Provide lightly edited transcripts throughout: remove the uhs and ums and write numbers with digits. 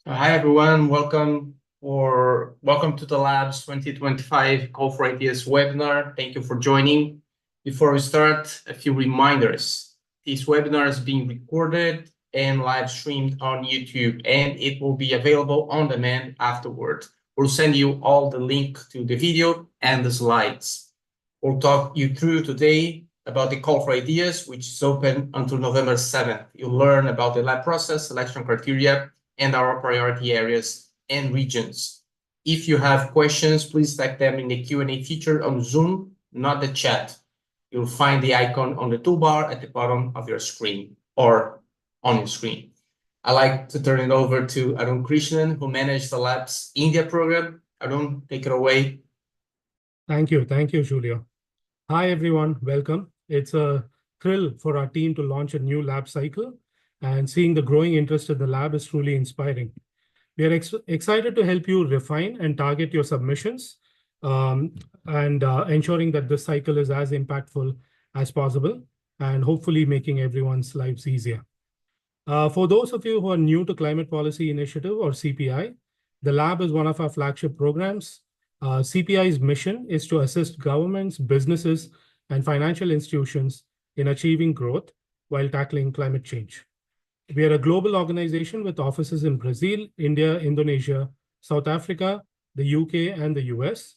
Hi everyone, welcome to the Labs 2025 Call for Ideas webinar. Thank you for joining. Before we start, a few reminders. This webinar is being recorded and live streamed on YouTube, and it will be available on demand afterward. We'll send you all the link to the video and the slides. We'll talk you through today about the Call for Ideas, which is open until November 7th. You'll learn about the lab process, selection criteria, and our priority areas and regions. If you have questions, please type them in the Q&A feature on Zoom, not the chat. You'll find the icon on the toolbar at the bottom of your screen or on your screen. I'd like to turn it over to Arun Krishnan, who manages the Lab's India program. Arun, take it away. Thank you, Julio. Hi everyone, welcome. It's a thrill for our team to launch a new lab cycle, and seeing the growing interest in the lab is truly inspiring. We are excited to help you refine and target your submissions, and ensuring that this cycle is as impactful as possible and hopefully making everyone's lives easier. For those of you who are new to Climate Policy Initiative or CPI, the lab is one of our flagship programs. CPI's mission is to assist governments, businesses, and financial institutions in achieving growth while tackling climate change. We are a global organization with offices in Brazil, India, Indonesia, South Africa, the UK, and the US.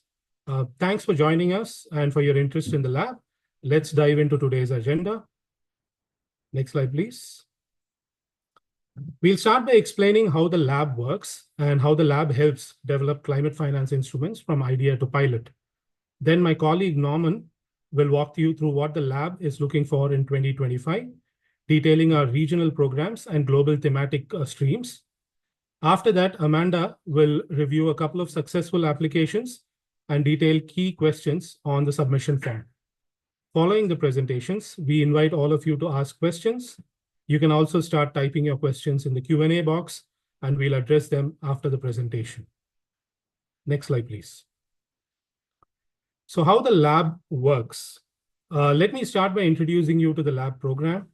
Thanks for joining us and for your interest in the lab. Let's dive into today's agenda. Next slide, please. We'll start by explaining how the lab works and how the lab helps develop climate finance instruments from idea to pilot. Then my colleague Norman will walk you through what the lab is looking for in 2025, detailing our regional programs and global thematic streams. After that, Amanda will review a couple of successful applications and detail key questions on the submission form. Following the presentations, we invite all of you to ask questions. You can also start typing your questions in the Q&A box, and we'll address them after the presentation. Next slide, please. So how the lab works. Let me start by introducing you to the lab program.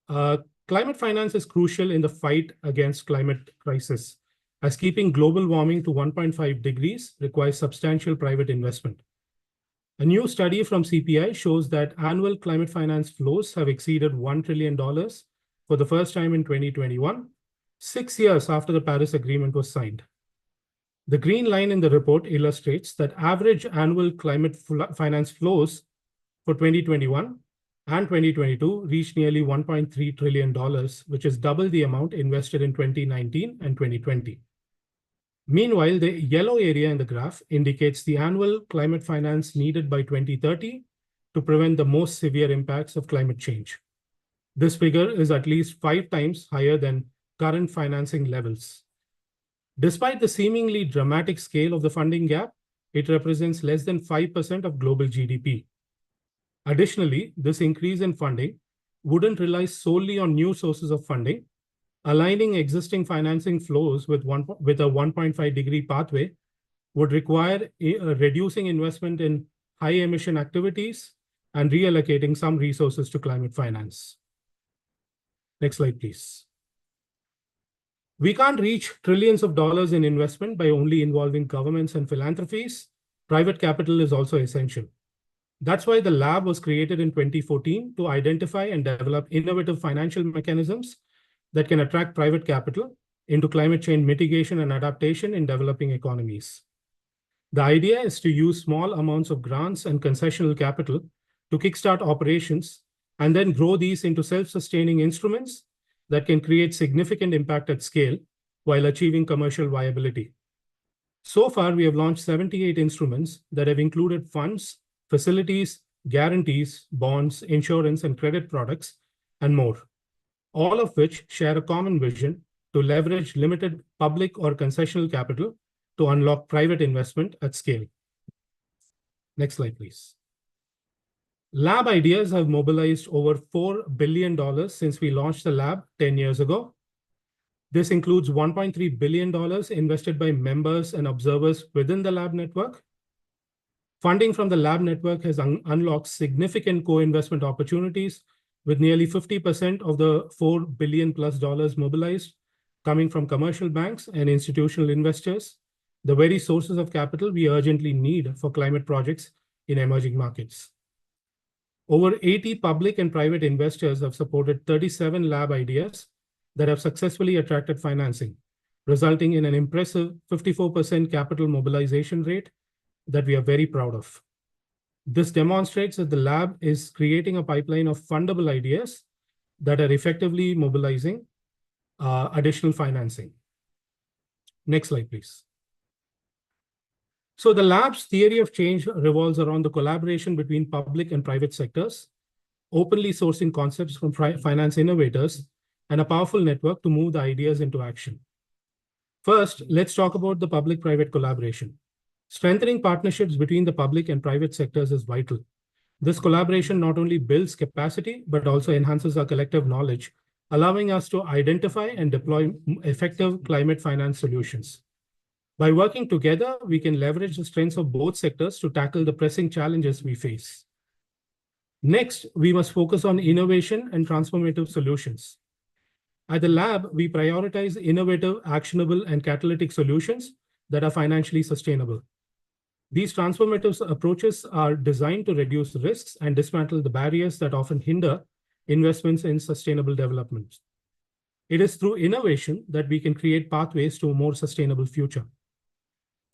Climate finance is crucial in the fight against climate crisis, as keeping global warming to 1.5 degrees requires substantial private investment. A new study from CPI shows that annual climate finance flows have exceeded $1 trillion for the first time in 2021, 6 years after the Paris Agreement was signed. The green line in the report illustrates that average annual climate finance flows for 2021 and 2022 reached nearly $1.3 trillion, which is double the amount invested in 2019 and 2020. Meanwhile, the yellow area in the graph indicates the annual climate finance needed by 2030 to prevent the most severe impacts of climate change. This figure is at least 5 times higher than current financing levels. Despite the seemingly dramatic scale of the funding gap, it represents less than 5% of global GDP. Additionally, this increase in funding wouldn't rely solely on new sources of funding. Aligning existing financing flows with a 1.5 degree pathway would require reducing investment in high emission activities and reallocating some resources to climate finance. Next slide, please. We can't reach trillions of dollars in investment by only involving governments and philanthropies. Private capital is also essential. That's why the lab was created in 2014 to identify and develop innovative financial mechanisms that can attract private capital into climate change mitigation and adaptation in developing economies. The idea is to use small amounts of grants and concessional capital to kickstart operations and then grow these into self-sustaining instruments that can create significant impact at scale while achieving commercial viability. So far, we have launched 78 instruments that have included funds, facilities, guarantees, bonds, insurance, and credit products, and more, all of which share a common vision to leverage limited public or concessional capital to unlock private investment at scale. Next slide, please. Lab Ideas have mobilized over $4 billion since we launched the lab 10 years ago. This includes $1.3 billion invested by members and observers within the lab network. Funding from the lab network has unlocked significant co-investment opportunities, with nearly 50% of the $4 billion plus mobilized coming from commercial banks and institutional investors, the very sources of capital we urgently need for climate projects in emerging markets. Over 80 public and private investors have supported 37 lab ideas that have successfully attracted financing, resulting in an impressive 54% capital mobilization rate that we are very proud of. This demonstrates that the lab is creating a pipeline of fundable ideas that are effectively mobilizing additional financing. Next slide, please. So the lab's theory of change revolves around the collaboration between public and private sectors, openly sourcing concepts from finance innovators, and a powerful network to move the ideas into action. First, let's talk about the public-private collaboration. Strengthening partnerships between the public and private sectors is vital. This collaboration not only builds capacity, but also enhances our collective knowledge, allowing us to identify and deploy effective climate finance solutions. By working together, we can leverage the strengths of both sectors to tackle the pressing challenges we face. Next, we must focus on innovation and transformative solutions. At the lab, we prioritize innovative, actionable, and catalytic solutions that are financially sustainable. These transformative approaches are designed to reduce risks and dismantle the barriers that often hinder investments in sustainable development. It is through innovation that we can create pathways to a more sustainable future.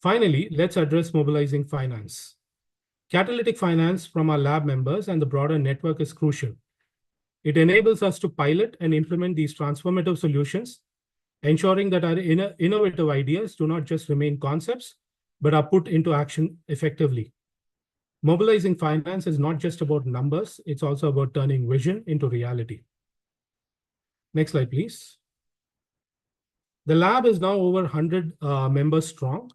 Finally, let's address mobilizing finance. Catalytic finance from our lab members and the broader network is crucial. It enables us to pilot and implement these transformative solutions, ensuring that our innovative ideas do not just remain concepts, but are put into action effectively. Mobilizing finance is not just about numbers, it's also about turning vision into reality. Next slide, please. The lab is now over 100 members strong.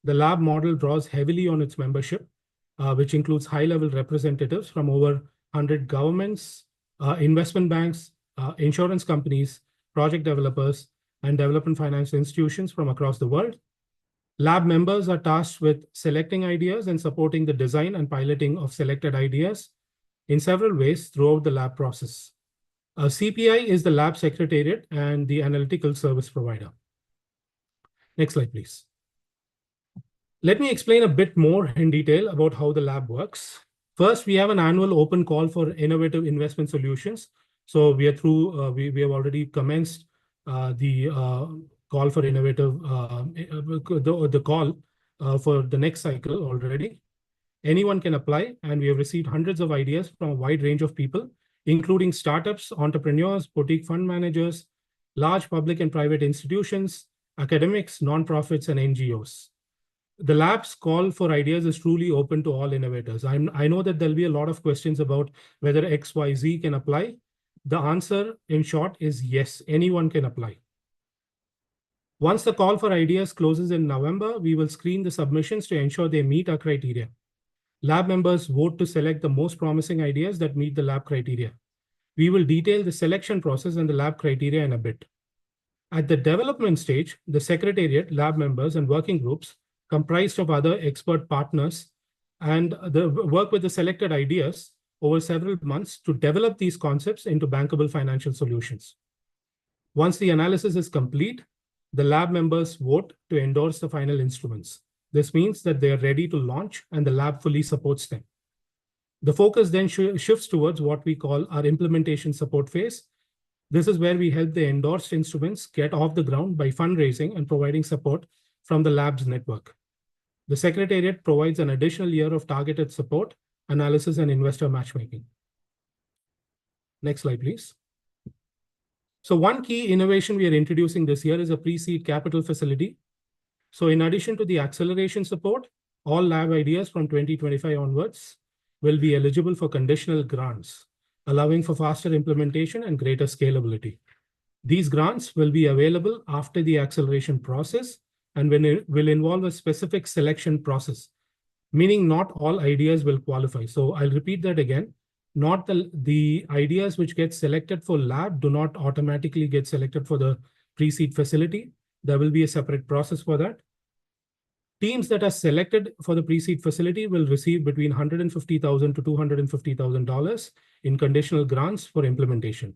The lab model draws heavily on its membership, which includes high-level representatives from over 100 governments, investment banks, insurance companies, project developers, and development finance institutions from across the world. Lab members are tasked with selecting ideas and supporting the design and piloting of selected ideas in several ways throughout the lab process. CPI is the lab secretariat and the analytical service provider. Next slide, please. Let me explain a bit more in detail about how the lab works. First, we have an annual open call for innovative investment solutions. So we are through, we have already commenced the call for innovative, the call for the next cycle already. Anyone can apply, and we have received hundreds of ideas from a wide range of people, including startups, entrepreneurs, boutique fund managers, large public and private institutions, academics, nonprofits, and NGOs. The lab's call for ideas is truly open to all innovators. I know that there'll be a lot of questions about whether XYZ can apply. The answer, in short, is yes, anyone can apply. Once the call for ideas closes in November, we will screen the submissions to ensure they meet our criteria. Lab members vote to select the most promising ideas that meet the lab criteria. We will detail the selection process and the lab criteria in a bit. At the development stage, the secretariat, lab members, and working groups comprised of other expert partners and work with the selected ideas over several months to develop these concepts into bankable financial solutions. Once the analysis is complete, the lab members vote to endorse the final instruments. This means that they are ready to launch and the lab fully supports them. The focus then shifts towards what we call our implementation support phase. This is where we help the endorsed instruments get off the ground by fundraising and providing support from the lab's network. The Secretariat provides an additional year of targeted support, analysis, and investor matchmaking. Next slide, please. So one key innovation we are introducing this year is a pre-seed capital facility. So in addition to the acceleration support, all lab ideas from 2025 onwards will be eligible for conditional grants, allowing for faster implementation and greater scalability. These grants will be available after the acceleration process and will involve a specific selection process, meaning not all ideas will qualify. So I'll repeat that again. Not the ideas which get selected for lab do not automatically get selected for the pre-seed facility. There will be a separate process for that. Teams that are selected for the pre-seed facility will receive between $150,000 to $250,000 in conditional grants for implementation.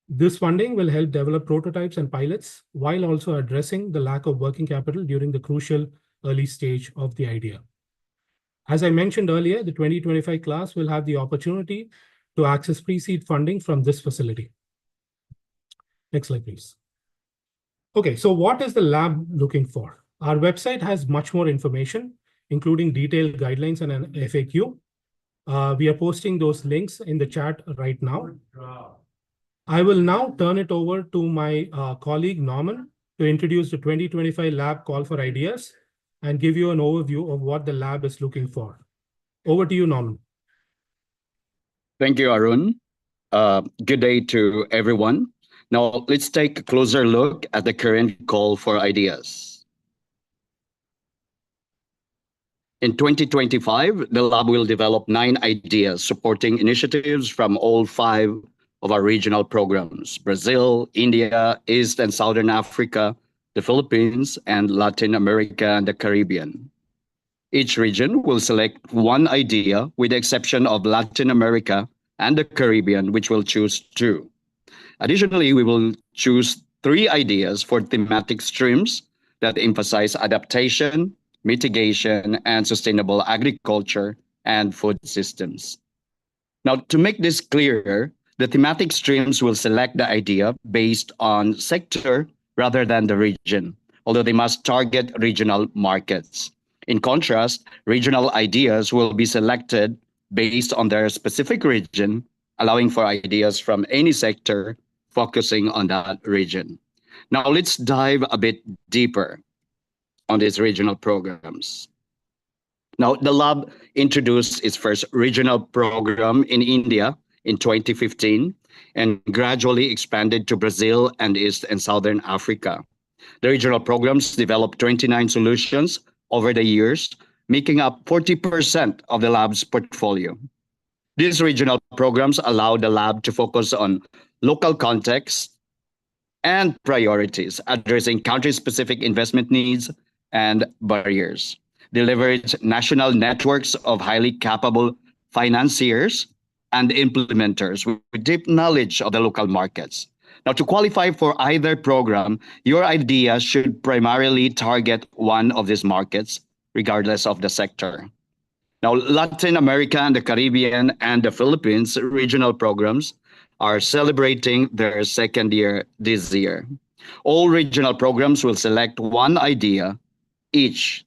This funding will help develop prototypes and pilots while also addressing the lack of working capital during the crucial early stage of the idea. As I mentioned earlier, the 2025 class will have the opportunity to access pre-seed funding from this facility. Next slide, please. Okay, so what is the lab looking for? Our website has much more information, including detailed guidelines and an FAQ. We are posting those links in the chat right now. I will now turn it over to my colleague, Norman, to introduce the 2025 lab call for ideas and give you an overview of what the lab is looking for. Over to you, Norman. Thank you, Arun. Good day to everyone. Now, let's take a closer look at the current call for ideas. In 2025, the lab will develop 9 ideas supporting initiatives from all 5 of our regional programs: Brazil, India, East and Southern Africa, the Philippines, and Latin America and the Caribbean. Each region will select 1 idea, with the exception of Latin America and the Caribbean, which will choose 2. Additionally, we will choose 3 ideas for thematic streams that emphasize adaptation, mitigation, and sustainable agriculture and food systems. Now, to make this clearer, the thematic streams will select the idea based on sector rather than the region, although they must target regional markets. In contrast, regional ideas will be selected based on their specific region, allowing for ideas from any sector focusing on that region. Now, let's dive a bit deeper on these regional programs. Now, the lab introduced its first regional program in India in 2015 and gradually expanded to Brazil and East and Southern Africa. The regional programs developed 29 solutions over the years, making up 40% of the lab's portfolio. These regional programs allow the lab to focus on local context and priorities, addressing country-specific investment needs and barriers. They leverage national networks of highly capable financiers and implementers with deep knowledge of the local markets. Now, to qualify for either program, your idea should primarily target one of these markets, regardless of the sector. Now, Latin America and the Caribbean and the Philippines regional programs are celebrating their 2nd year this year. All regional programs will select 1 idea each,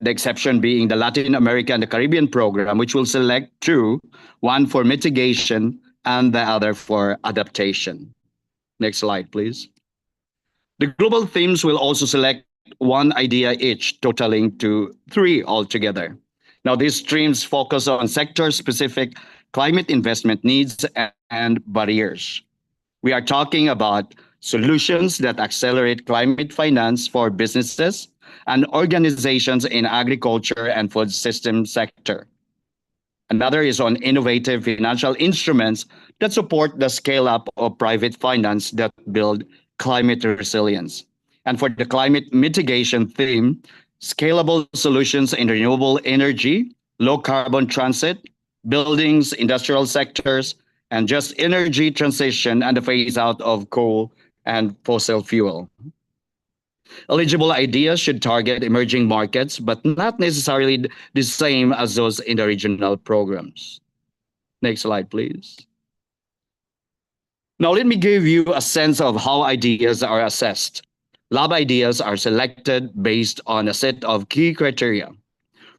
the exception being the Latin America and the Caribbean program, which will select 2, one for mitigation and the other for adaptation. Next slide, please. The global themes will also select 1 idea each, totaling to 3 altogether. Now, these streams focus on sector-specific climate investment needs and barriers. We are talking about solutions that accelerate climate finance for businesses and organizations in agriculture and food system sector. Another is on innovative financial instruments that support the scale-up of private finance that build climate resilience. And for the climate mitigation theme, scalable solutions in renewable energy, low carbon transit, buildings, industrial sectors, and just energy transition and the phase out of coal and fossil fuel. Eligible ideas should target emerging markets, but not necessarily the same as those in the regional programs. Next slide, please. Now, let me give you a sense of how ideas are assessed. Lab ideas are selected based on a set of key criteria.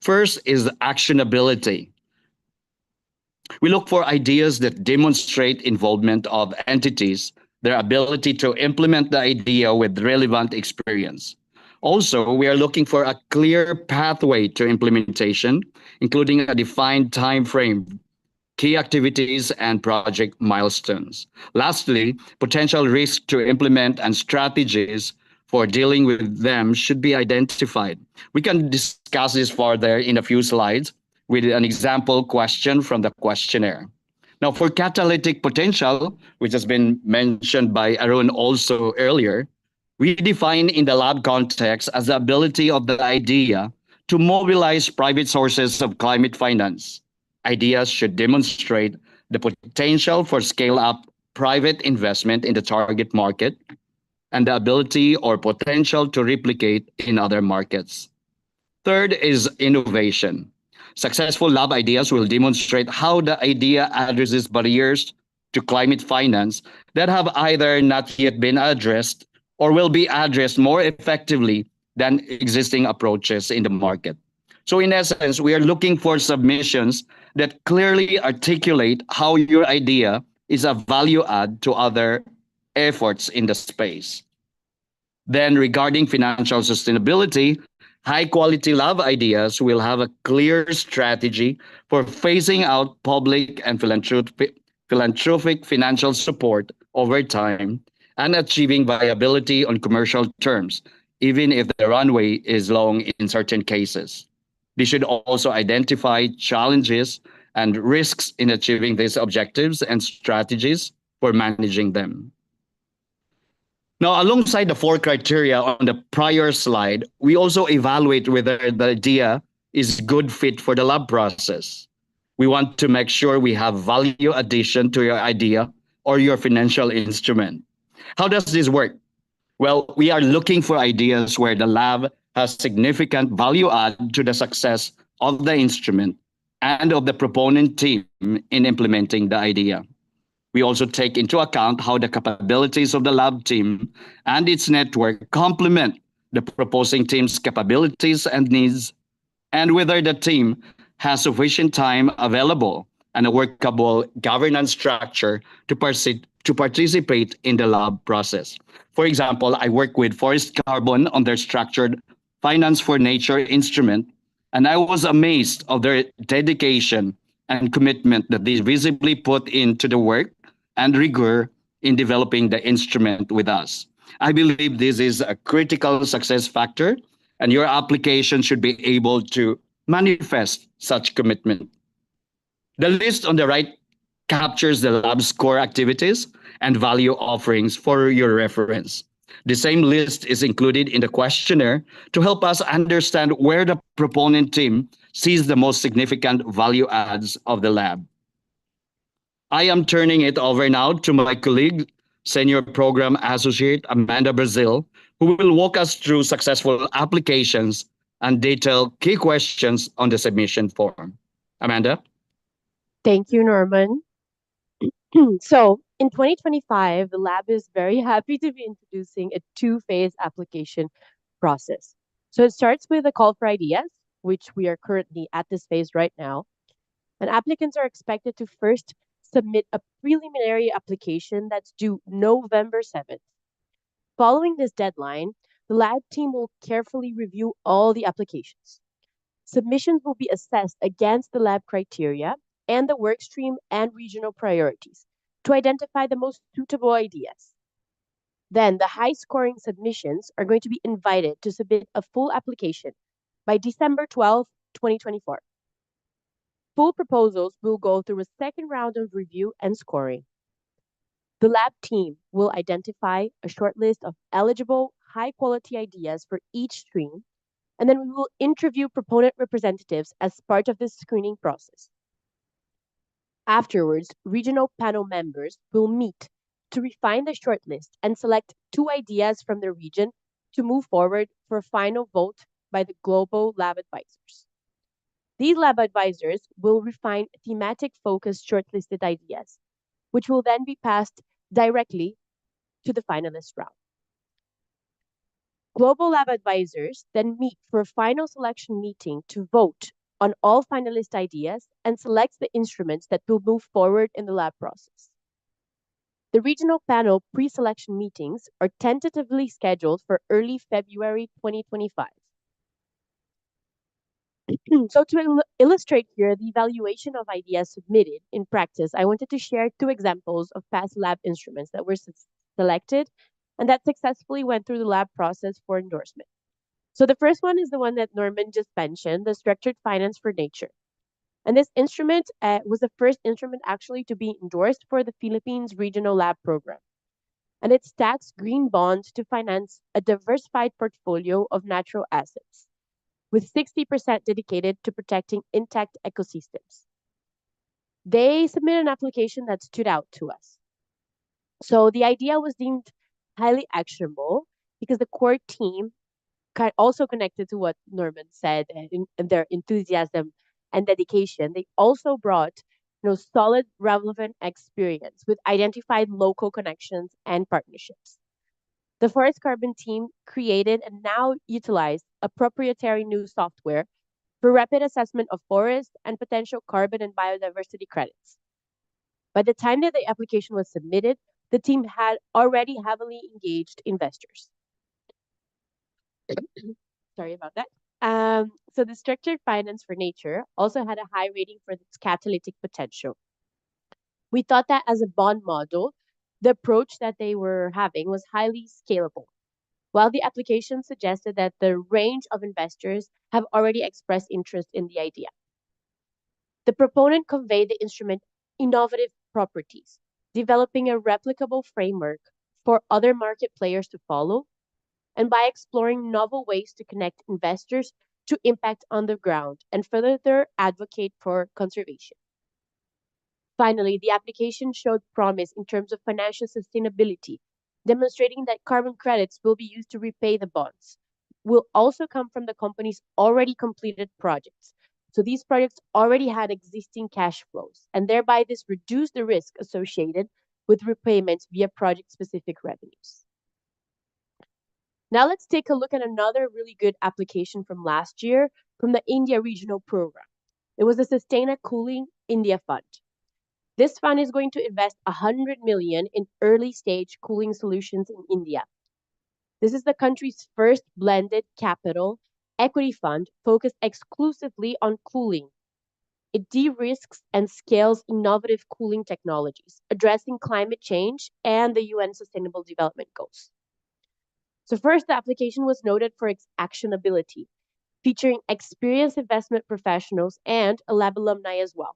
First is actionability. We look for ideas that demonstrate involvement of entities, their ability to implement the idea with relevant experience. Also, we are looking for a clear pathway to implementation, including a defined time frame, key activities, and project milestones. Lastly, potential risk to implement and strategies for dealing with them should be identified. We can discuss this further in a few slides with an example question from the questionnaire. Now, for catalytic potential, which has been mentioned by Arun also earlier, we define in the lab context as the ability of the idea to mobilize private sources of climate finance. Ideas should demonstrate the potential for scale-up private investment in the target market and the ability or potential to replicate in other markets. Third is innovation. Successful lab ideas will demonstrate how the idea addresses barriers to climate finance that have either not yet been addressed or will be addressed more effectively than existing approaches in the market. So, in essence, we are looking for submissions that clearly articulate how your idea is a value add to other efforts in the space. Then, regarding financial sustainability, high quality lab ideas will have a clear strategy for phasing out public and philanthropic financial support over time and achieving viability on commercial terms, even if the runway is long in certain cases. They should also identify challenges and risks in achieving these objectives and strategies for managing them. Now, alongside the four criteria on the prior slide, we also evaluate whether the idea is good fit for the lab process. We want to make sure we have value addition to your idea or your financial instrument. How does this work? Well, we are looking for ideas where the lab has significant value add to the success of the instrument and of the proponent team in implementing the idea. We also take into account how the capabilities of the lab team and its network complement the proposing team's capabilities and needs, and whether the team has sufficient time available and a workable governance structure to participate in the lab process. For example, I work with Forest Carbon on their structured Finance for Nature instrument, and I was amazed of their dedication and commitment that they visibly put into the work and rigor in developing the instrument with us. I believe this is a critical success factor, and your application should be able to manifest such commitment. The list on the right captures the lab's core activities and value offerings for your reference. The same list is included in the questionnaire to help us understand where the proponent team sees the most significant value adds of the lab. I am turning it over now to my colleague, Senior Program Associate Amanda Brazil, who will walk us through successful applications and detail key questions on the submission form. Amanda? Thank you, Norman. So in 2025, the lab is very happy to be introducing a two-phase application process. So it starts with a call for ideas, which we are currently at this phase right now. And applicants are expected to first submit a preliminary application that's due November 7th. Following this deadline, the lab team will carefully review all the applications. Submissions will be assessed against the lab criteria and the workstream and regional priorities to identify the most suitable ideas. Then the high-scoring submissions are going to be invited to submit a full application by December 12, 2024. Full proposals will go through a second round of review and scoring. The lab team will identify a short list of eligible, high-quality ideas for each stream, and then we will interview proponent representatives as part of this screening process. Afterwards, regional panel members will meet to refine the shortlist and select 2 ideas from the region to move forward for a final vote by the global lab advisors. These lab advisors will refine thematic focused shortlisted ideas, which will then be passed directly to the finalist round. Global lab advisors then meet for a final selection meeting to vote on all finalist ideas and select the instruments that will move forward in the lab process. The regional panel pre-selection meetings are tentatively scheduled for early February 2025. So to illustrate here the evaluation of ideas submitted in practice, I wanted to share 2 examples of past lab instruments that were selected and that successfully went through the lab process for endorsement. So the first one is the one that Norman just mentioned, the Structured Finance for Nature. And this instrument was the first instrument actually to be endorsed for the Philippines Regional Lab Program. And it stacks green bonds to finance a diversified portfolio of natural assets, with 60% dedicated to protecting intact ecosystems. They submitted an application that stood out to us. So the idea was deemed highly actionable because the core team also connected to what Norman said and in their enthusiasm and dedication. They also brought solid relevant experience with identified local connections and partnerships. The Forest Carbon team created and now utilized a proprietary new software for rapid assessment of forest and potential carbon and biodiversity credits. By the time that the application was submitted, the team had already heavily engaged investors. Sorry about that. So the structured finance for nature also had a high rating for its catalytic potential. We thought that as a bond model, the approach that they were having was highly scalable, while the application suggested that the range of investors have already expressed interest in the idea. The proponent conveyed the instrument innovative properties, developing a replicable framework for other market players to follow, and by exploring novel ways to connect investors to impact on the ground and further advocate for conservation. Finally, the application showed promise in terms of financial sustainability, demonstrating that carbon credits will be used to repay the bonds, will also come from the company's already completed projects. So these projects already had existing cash flows, and thereby this reduced the risk associated with repayments via project-specific revenues. Now let's take a look at another really good application from last year from the India Regional Program. It was the Sustaina Cooling India Fund. This fund is going to invest 100 million in early stage cooling solutions in India. This is the country's first blended capital equity fund focused exclusively on cooling. It de-risks and scales innovative cooling technologies, addressing climate change and the UN Sustainable Development Goals. So first, the application was noted for its actionability, featuring experienced investment professionals and a lab alumni as well.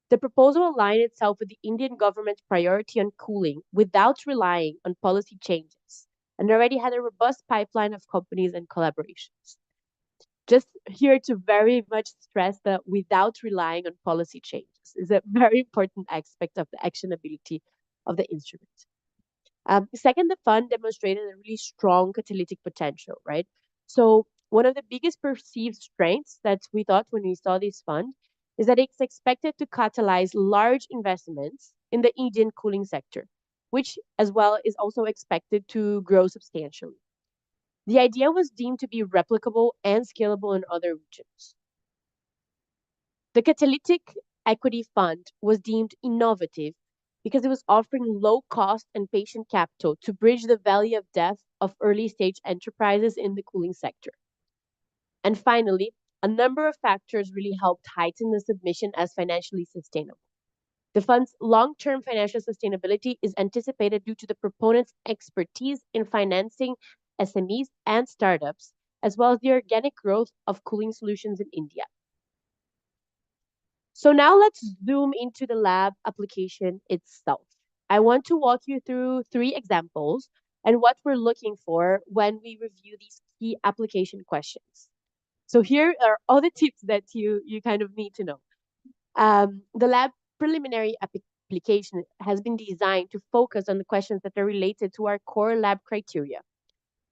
The proposal aligned itself with the Indian government's priority on cooling without relying on policy changes and already had a robust pipeline of companies and collaborations. Just here to very much stress that without relying on policy changes is a very important aspect of the actionability of the instrument. Second, the fund demonstrated a really strong catalytic potential, right? So one of the biggest perceived strengths that we thought when we saw this fund is that it's expected to catalyze large investments in the Indian cooling sector, which as well is also expected to grow substantially. The idea was deemed to be replicable and scalable in other regions. The catalytic equity fund was deemed innovative because it was offering low cost and patient capital to bridge the valley of death of early stage enterprises in the cooling sector. And finally, a number of factors really helped heighten the submission as financially sustainable. The fund's long-term financial sustainability is anticipated due to the proponent's expertise in financing SMEs and startups, as well as the organic growth of cooling solutions in India. So now let's zoom into the lab application itself. I want to walk you through 3 examples and what we're looking for when we review these key application questions. So here are all the tips that you kind of need to know. The lab preliminary application has been designed to focus on the questions that are related to our core lab criteria.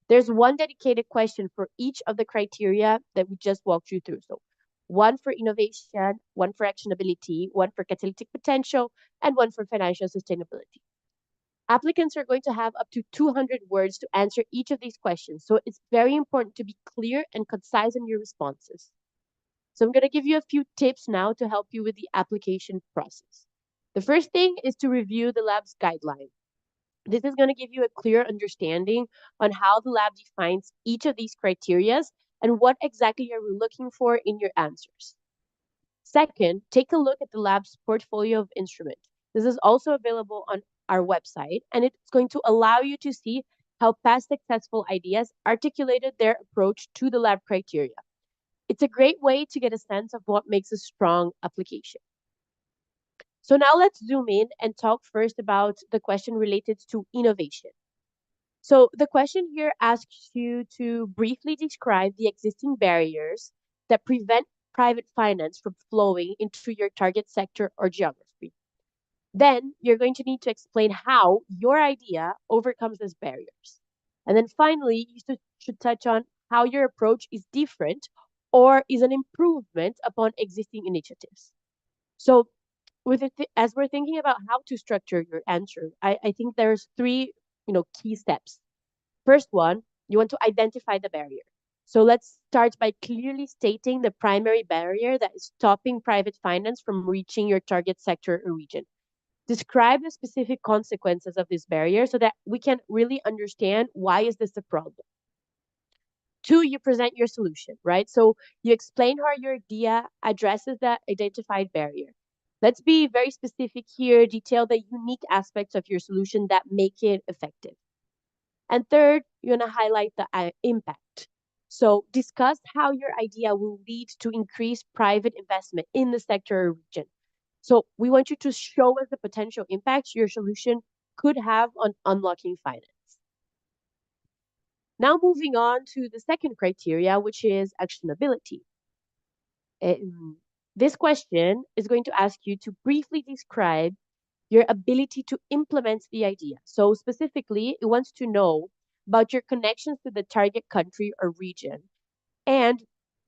There's one dedicated question for each of the criteria that we just walked you through. So one for innovation, one for actionability, one for catalytic potential, and one for financial sustainability. Applicants are going to have up to 200 words to answer each of these questions. So it's very important to be clear and concise in your responses. So I'm going to give you a few tips now to help you with the application process. The first thing is to review the lab's guideline. This is going to give you a clear understanding on how the lab defines each of these criteria and what exactly are we looking for in your answers. Second, take a look at the lab's portfolio of instruments. This is also available on our website, and it's going to allow you to see how past successful ideas articulated their approach to the lab criteria. It's a great way to get a sense of what makes a strong application. So now let's zoom in and talk first about the question related to innovation. So the question here asks you to briefly describe the existing barriers that prevent private finance from flowing into your target sector or geography. Then you're going to need to explain how your idea overcomes these barriers. And then finally, you should touch on how your approach is different or is an improvement upon existing initiatives. So as we're thinking about how to structure your answer, I think there's three, key steps. First one, you want to identify the barrier. So let's start by clearly stating the primary barrier that is stopping private finance from reaching your target sector or region. Describe the specific consequences of this barrier so that we can really understand why is this a problem. Two, you present your solution, right? So you explain how your idea addresses that identified barrier. Let's be very specific here, detail the unique aspects of your solution that make it effective. And third, you're going to highlight the impact. So discuss how your idea will lead to increased private investment in the sector or region. So we want you to show us the potential impact your solution could have on unlocking finance. Now moving on to the second criteria, which is actionability. This question is going to ask you to briefly describe your ability to implement the idea. So specifically, it wants to know about your connections to the target country or region and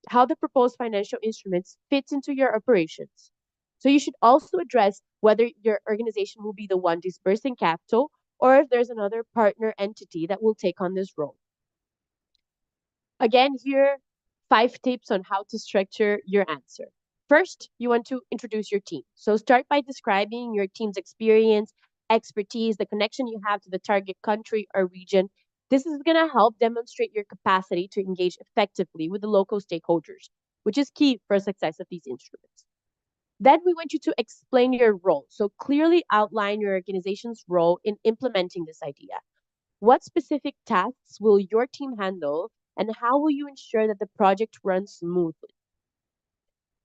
how the proposed financial instruments fits into your operations. So you should also address whether your organization will be the one disbursing capital or if there's another partner entity that will take on this role. Again, here, 5 tips on how to structure your answer. First, you want to introduce your team. So start by describing your team's experience, expertise, the connection you have to the target country or region. This is going to help demonstrate your capacity to engage effectively with the local stakeholders, which is key for success of these instruments. Then we want you to explain your role. So clearly outline your organization's role in implementing this idea. What specific tasks will your team handle, and how will you ensure that the project runs smoothly?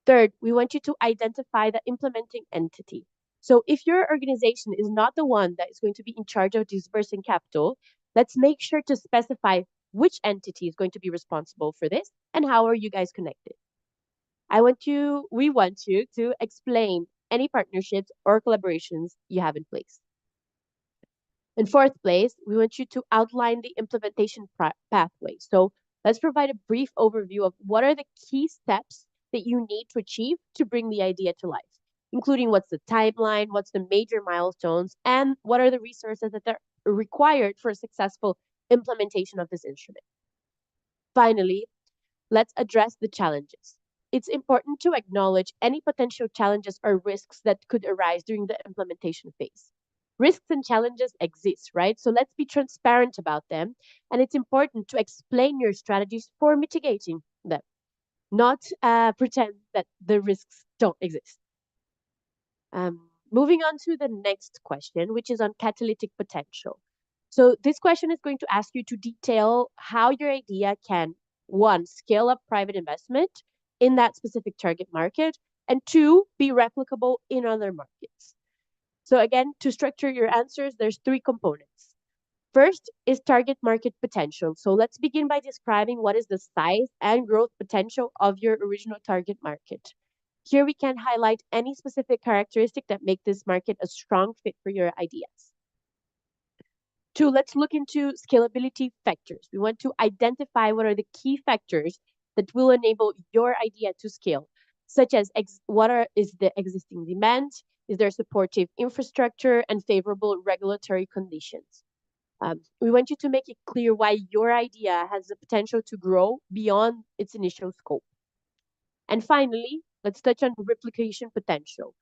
Third, we want you to identify the implementing entity. So if your organization is not the one that is going to be in charge of disbursing capital, let's make sure to specify which entity is going to be responsible for this and how are you guys connected. We want you to explain any partnerships or collaborations you have in place. In fourth place, we want you to outline the implementation pathway. So let's provide a brief overview of what are the key steps that you need to achieve to bring the idea to life, including what's the timeline, what's the major milestones, and what are the resources that are required for a successful implementation of this instrument. Finally, let's address the challenges. It's important to acknowledge any potential challenges or risks that could arise during the implementation phase. Risks and challenges exist, right? So let's be transparent about them. And it's important to explain your strategies for mitigating them, not pretend that the risks don't exist. Moving on to the next question, which is on catalytic potential. So this question is going to ask you to detail how your idea can, one, scale up private investment in that specific target market, and two, be replicable in other markets. So again, to structure your answers, there's 3 components. First is target market potential. So let's begin by describing what is the size and growth potential of your original target market. Here we can highlight any specific characteristic that make this market a strong fit for your ideas. 2, let's look into scalability factors. We want to identify what are the key factors that will enable your idea to scale, such as is the existing demand, is there supportive infrastructure and favorable regulatory conditions. We want you to make it clear why your idea has the potential to grow beyond its initial scope. And finally, let's touch on replication potential.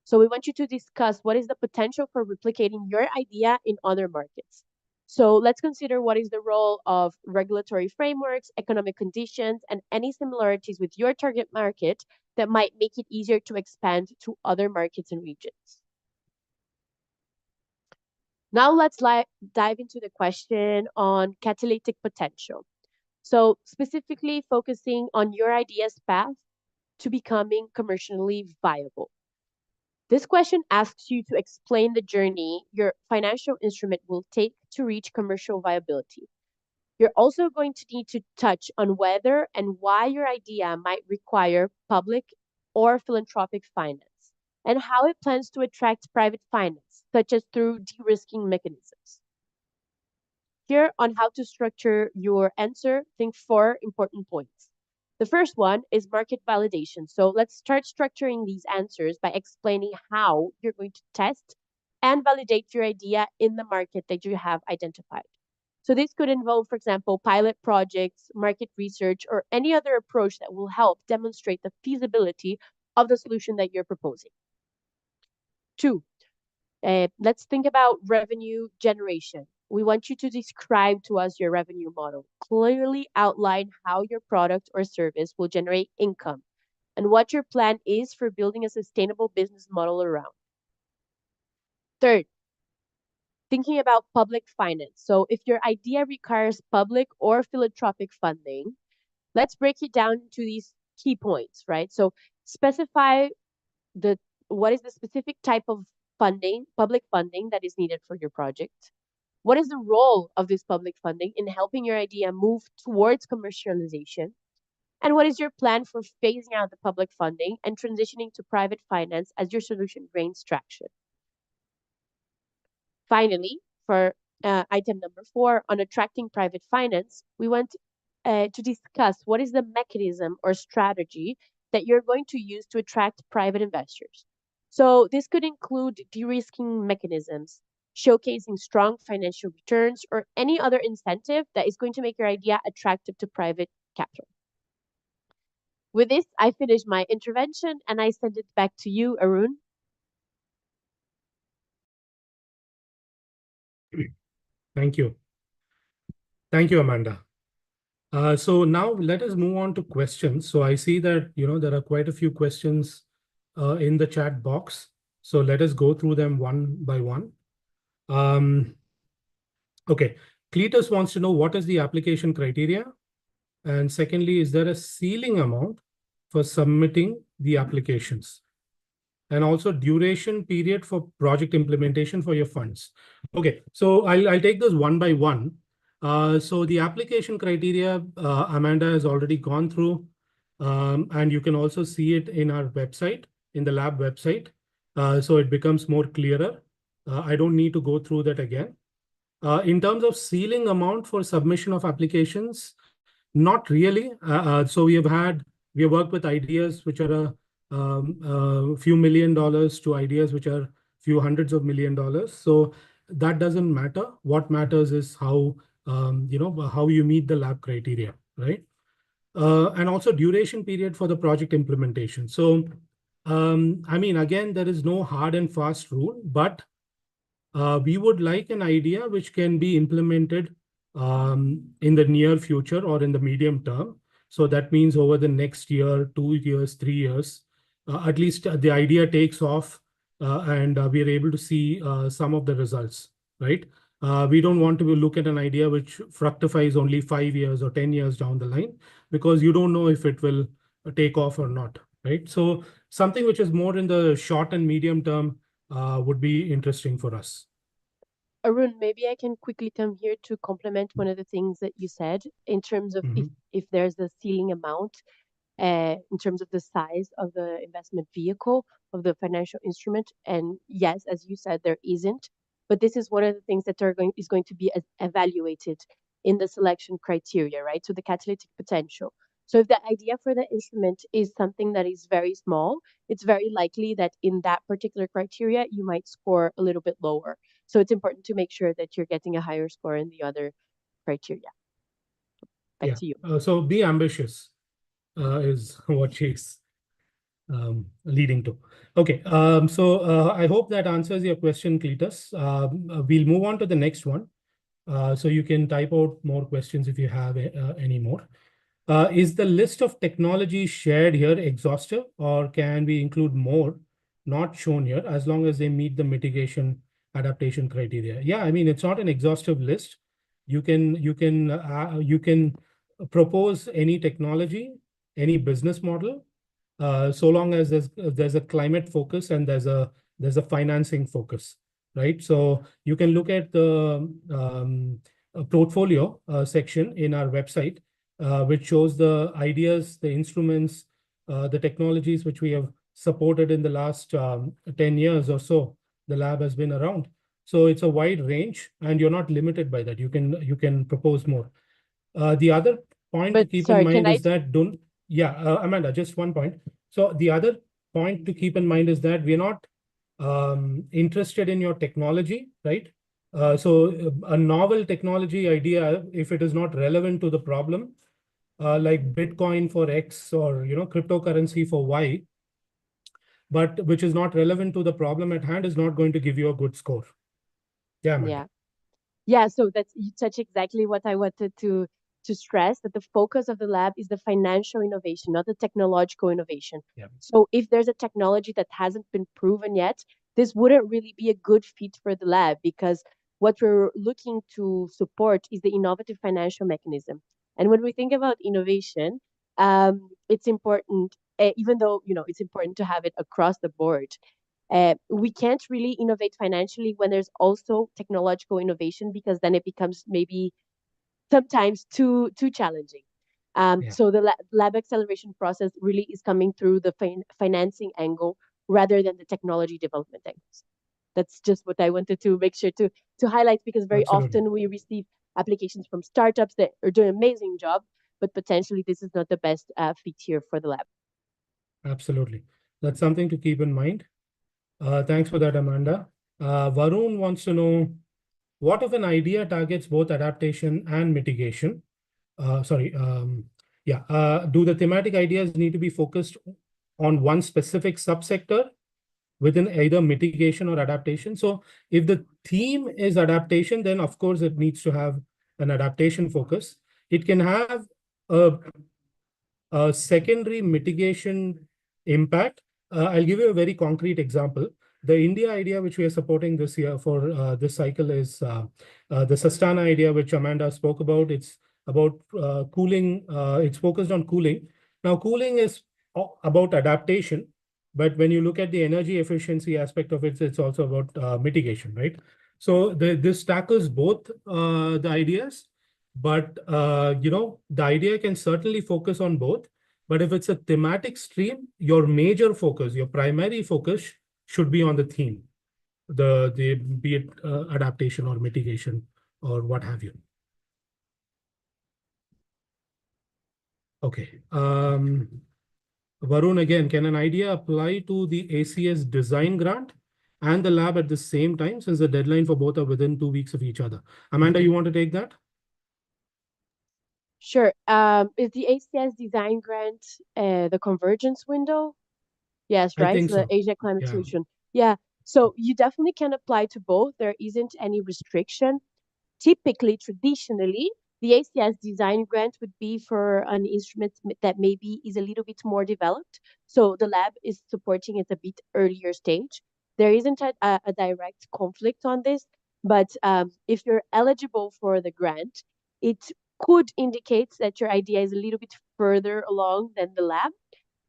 So we want you to discuss what is the potential for replicating your idea in other markets. So let's consider what is the role of regulatory frameworks, economic conditions, and any similarities with your target market that might make it easier to expand to other markets and regions. Now let's dive into the question on catalytic potential. So specifically focusing on your idea's path to becoming commercially viable. This question asks you to explain the journey your financial instrument will take to reach commercial viability. You're also going to need to touch on whether and why your idea might require public or philanthropic finance. and how it plans to attract private finance, such as through de-risking mechanisms. Here on how to structure your answer, think 4 important points. The first one is market validation. So let's start structuring these answers by explaining how you're going to test and validate your idea in the market that you have identified. So this could involve, for example, pilot projects, market research, or any other approach that will help demonstrate the feasibility of the solution that you're proposing. 2, let's think about revenue generation. We want you to describe to us your revenue model. Clearly outline how your product or service will generate income and what your plan is for building a sustainable business model around. 3rd, thinking about public finance. So if your idea requires public or philanthropic funding, let's break it down to these key points, right? So specify what is the specific type of funding, public funding that is needed for your project. What is the role of this public funding in helping your idea move towards commercialization? And what is your plan for phasing out the public funding and transitioning to private finance as your solution gains traction? Finally, for item number 4, on attracting private finance, we want to discuss what is the mechanism or strategy that you're going to use to attract private investors. So this could include de-risking mechanisms, showcasing strong financial returns, or any other incentive that is going to make your idea attractive to private capital. With this, I finish my intervention and I send it back to you, Arun. Thank you. Thank you, Amanda. So now let us move on to questions. So I see that, there are quite a few questions in the chat box. So let us go through them one by one. Okay, Cletus wants to know what is the application criteria? And secondly, is there a ceiling amount for submitting the applications? And also duration period for project implementation for your funds. Okay, so I'll take those one by one. So the application criteria, Amanda has already gone through, and you can also see it in our website, in the lab website. So it becomes more clearer. I don't need to go through that again. In terms of ceiling amount for submission of applications, not really. So we have worked with ideas which are a few $1 million to ideas which are few hundreds of $1 million. So that doesn't matter. What matters is how how you meet the lab criteria, right? And also duration period for the project implementation. So I mean, again, there is no hard and fast rule, but we would like an idea which can be implemented in the near future or in the medium term. So that means over the next year, 2 years, 3 years, at least the idea takes off and we are able to see some of the results, right? We don't want to look at an idea which fructifies only 5 years or 10 years down the line, because you don't know if it will take off or not, right? So something which is more in the short and medium term would be interesting for us. Arun, maybe I can quickly come here to complement one of the things that you said in terms of if there's a ceiling amount, in terms of the size of the investment vehicle of the financial instrument. And yes, as you said, there isn't, but this is one of the things that is going to be evaluated in the selection criteria, right? So the catalytic potential. So if the idea for the instrument is something that is very small, it's very likely that in that particular criteria, you might score a little bit lower. So it's important to make sure that you're getting a higher score in the other criteria. Back to you. So be ambitious is what she's leading to. Okay, so I hope that answers your question, Cletus. We'll move on to the next one. So you can type out more questions if you have any more. Is the list of technologies shared here exhaustive, or can we include more not shown here as long as they meet the mitigation adaptation criteria? Yeah, I mean, it's not an exhaustive list. You can propose any technology, any business model, so long as there's a climate focus and there's a financing focus, right? So you can look at the portfolio section in our website, which shows the ideas, the instruments, the technologies which we have supported in the last 10 years or so. The lab has been around. So it's a wide range, and you're not limited by that. You can propose more. The other point to But keep in sorry, mind is that Amanda, just one point. So the other point to keep in mind is that we're not interested in your technology, right? So a novel technology idea, if it is not relevant to the problem, like Bitcoin for X or cryptocurrency for Y, but which is not relevant to the problem at hand, is not going to give you a good score. Yeah, Amanda. Yeah, so that's you touch exactly what I wanted to stress, that the focus of the lab is the financial innovation, not the technological innovation. Yeah. So if there's a technology that hasn't been proven yet, this wouldn't really be a good fit for the lab, because what we're looking to support is the innovative financial mechanism. And when we think about innovation, it's important, even though it's important to have it across the board. We can't really innovate financially when there's also technological innovation, because then it becomes maybe sometimes too challenging. So the lab acceleration process really is coming through the financing angle rather than the technology development angles. That's just what I wanted to make sure to highlight, because very Absolutely. often we receive applications from startups that are doing an amazing job, but potentially this is not the best fit here for the lab. Absolutely. That's something to keep in mind. Thanks for that, Amanda. Varun wants to know, what if an idea targets both adaptation and mitigation? Do the thematic ideas need to be focused on one specific subsector within either mitigation or adaptation? So if the theme is adaptation, then of course it needs to have an adaptation focus. It can have a secondary mitigation impact. I'll give you a very concrete example. The India idea, which we are supporting this year for this cycle, is the Sastana idea, which Amanda spoke about. It's about cooling. It's focused on cooling. Now, cooling is about adaptation, but when you look at the energy efficiency aspect of it, it's also about mitigation, right? So this tackles both the ideas, but the idea can certainly focus on both. But if it's a thematic stream, your major focus, your primary focus should be on the theme, be it adaptation or mitigation or what have you. Okay. Varun, again, can an idea apply to the ACS design grant and the lab at the same time, since the deadline for both are within 2 weeks of each other? Amanda, you want to take that? Sure. Is the ACS design grant the convergence window? Yes, I right? think So the so. Asia Climate Yeah. Solution. Yeah. So you definitely can apply to both. There isn't any restriction. Typically, traditionally, the ACS design grant would be for an instrument that maybe is a little bit more developed. So the lab is supporting at a bit earlier stage. There isn't a direct conflict on this, but if you're eligible for the grant, it could indicate that your idea is a little bit further along than the lab.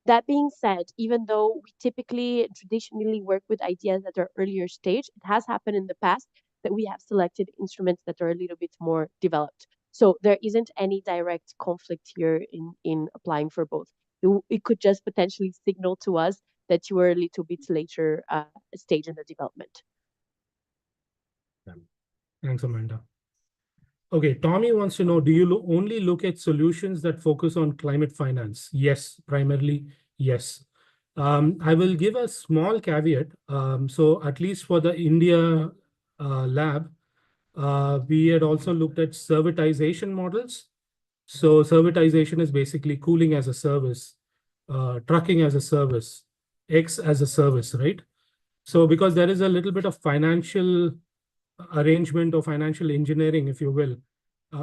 That being said, even though we typically traditionally work with ideas that are earlier stage, it has happened in the past that we have selected instruments that are a little bit more developed. So there isn't any direct conflict here in applying for both. It could just potentially signal to us that you were a little bit later stage in the development. Thanks, Amanda. Okay, Tommy wants to know, do you only look at solutions that focus on climate finance? Yes, primarily, yes. I will give a small caveat. So at least for the India lab, we had also looked at servitization models. So servitization is basically cooling as a service, trucking as a service, X as a service, right? So because there is a little bit of financial arrangement or financial engineering, if you will,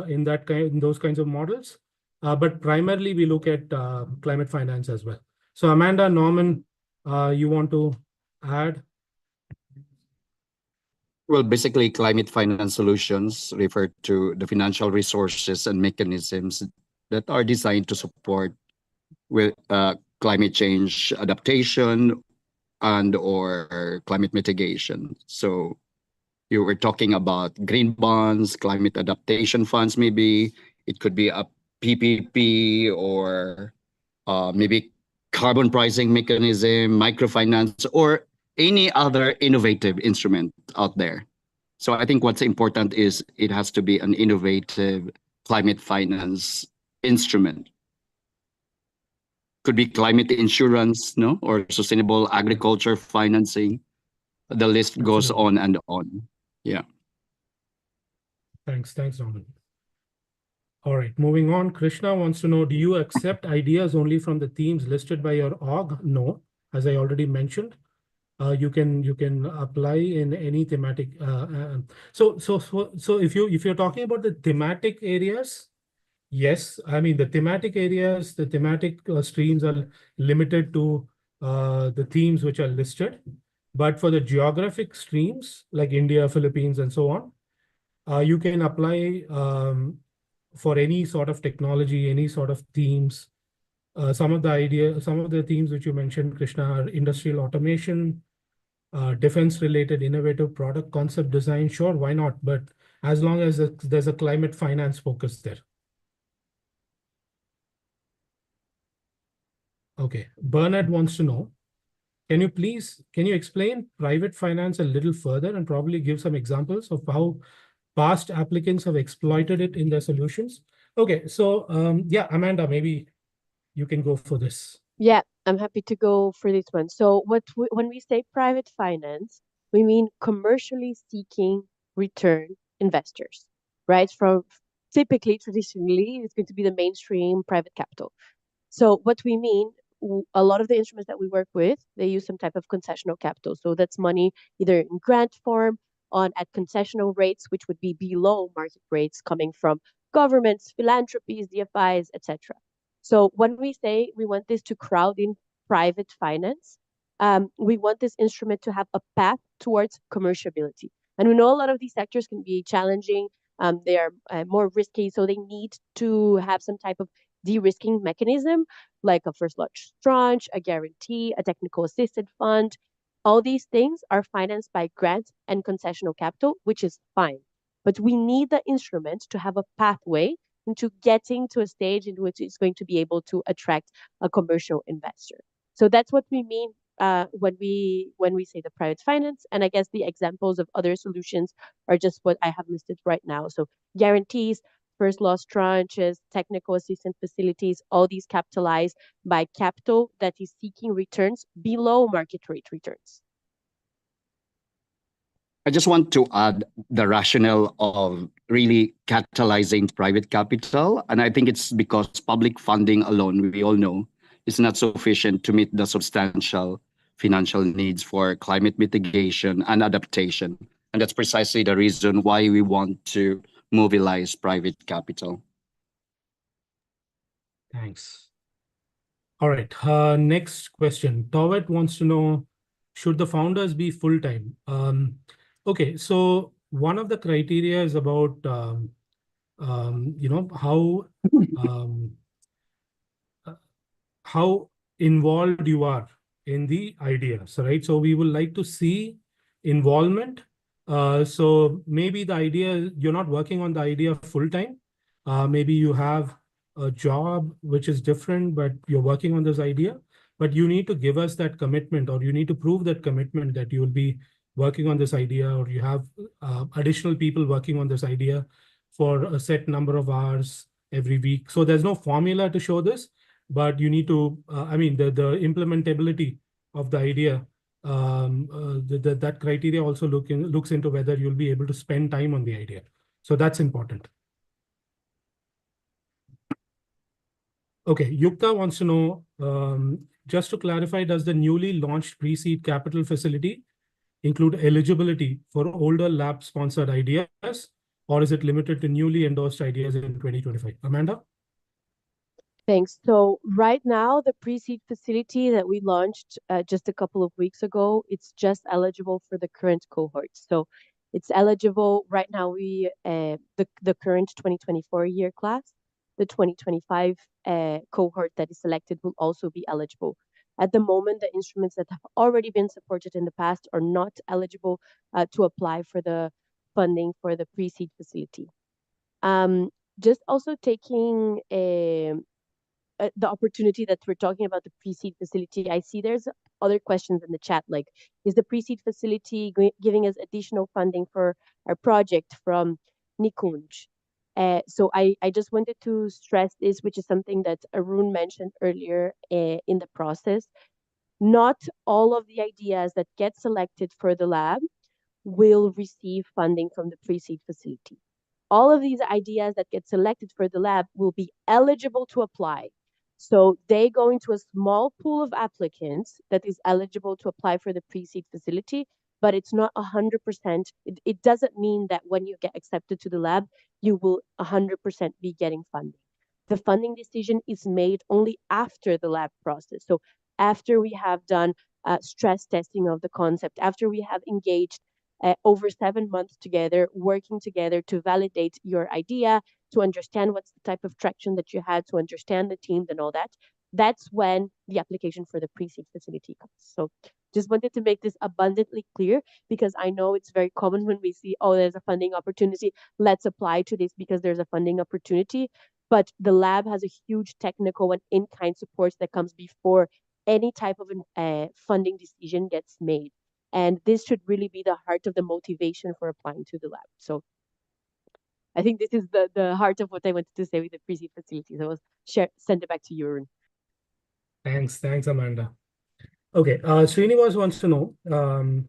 in those kinds of models. But primarily we look at climate finance as well. So Amanda, Norman, you want to add? Well, basically, climate finance solutions refer to the financial resources and mechanisms that are designed to support with climate change adaptation and or climate mitigation. So you were talking about green bonds, climate adaptation funds, maybe it could be a PPP or maybe carbon pricing mechanism, microfinance, or any other innovative instrument out there. So I think what's important is it has to be an innovative climate finance instrument. Could be climate insurance, no, or sustainable agriculture financing. The list goes Absolutely. on and on. Yeah. Thanks, Norman. All right, moving on. Krishna wants to know, do you accept ideas only from the themes listed by your org? No, as I already mentioned. You can apply in any thematic. So if you're talking about the thematic areas, yes, I mean the thematic areas, the thematic streams are limited to the themes which are listed. But for the geographic streams like India, Philippines, and so on, you can apply for any sort of technology, any sort of themes. Some of the themes which you mentioned, Krishna, are industrial automation, defense-related innovative product concept design. Sure, why not? But as long as there's a climate finance focus there. Okay, Bernard wants to know, can you explain private finance a little further and probably give some examples of how past applicants have exploited it in their solutions? Okay, so yeah, Amanda, maybe you can go for this. Yeah, I'm happy to go for this one. So when we say private finance, we mean commercially seeking return investors, right? From typically, traditionally, it's going to be the mainstream private capital. So what we mean, a lot of the instruments that we work with, they use some type of concessional capital. So that's money either in grant form on at concessional rates, which would be below market rates coming from governments, philanthropies, DFIs, etc. So when we say we want this to crowd in private finance, we want this instrument to have a path towards commerciability. And we know a lot of these sectors can be challenging. They are more risky, so they need to have some type of de-risking mechanism, like a first loss tranche, a guarantee, a technical assistance fund. All these things are financed by grants and concessional capital, which is fine. But we need the instrument to have a pathway into getting to a stage in which it's going to be able to attract a commercial investor. So that's what we mean when we say the private finance. And I guess the examples of other solutions are just what I have listed right now. So guarantees, first loss tranches, technical assistance facilities, all these capitalized by capital that is seeking returns below market rate returns. I just want to add the rationale of really catalyzing private capital. And I think it's because public funding alone, we all know, is not sufficient to meet the substantial financial needs for climate mitigation and adaptation. And that's precisely the reason why we want to mobilize private capital. Thanks. All right, next question. Tawet wants to know, should the founders be full-time? Okay, so one of the criteria is about, how involved you are in the ideas, right? So we would like to see involvement. So maybe the idea, you're not working on the idea full-time. Maybe you have a job which is different, but you're working on this idea. But you need to give us that commitment, or you need to prove that commitment that you will be working on this idea, or you have additional people working on this idea for a set number of hours every week. So there's no formula to show this, but you need to, I mean, the implementability of the idea, that criteria also looks into whether you'll be able to spend time on the idea. So that's important. Okay, Yukta wants to know, just to clarify, does the newly launched pre-seed capital facility include eligibility for older lab-sponsored ideas, or is it limited to newly endorsed ideas in 2025? Amanda? Thanks. So right now, the pre-seed facility that we launched just a couple of weeks ago, it's just eligible for the current cohort. So it's eligible right now. The current 2024 year class, the 2025 cohort that is selected will also be eligible. At the moment, the instruments that have already been supported in the past are not eligible to apply for the funding for the pre-seed facility. Just also taking the opportunity that we're talking about, the pre-seed facility, I see there's other questions in the chat, like, is the pre-seed facility giving us additional funding for our project from Nikunj? So I just wanted to stress this, which is something that Arun mentioned earlier in the process. Not all of the ideas that get selected for the lab will receive funding from the pre-seed facility. All of these ideas that get selected for the lab will be eligible to apply. So they go into a small pool of applicants that is eligible to apply for the pre-seed facility, but it's not 100%. It doesn't mean that when you get accepted to the lab, you will 100% be getting funding. The funding decision is made only after the lab process. So after we have done stress testing of the concept, after we have engaged over 7 months together, working together to validate your idea, to understand what's the type of traction that you had, to understand the teams and all that. That's when the application for the pre-seed facility comes. So just wanted to make this abundantly clear, because I know it's very common when we see, oh, there's a funding opportunity, let's apply to this because there's a funding opportunity. But the lab has a huge technical and in-kind support that comes before any type of funding decision gets made. And this should really be the heart of the motivation for applying to the lab. So I think this is the heart of what I wanted to say with the pre-seed facility. So I'll send it back to you, Arun. Thanks, Amanda. Okay, Srinivas wants to know,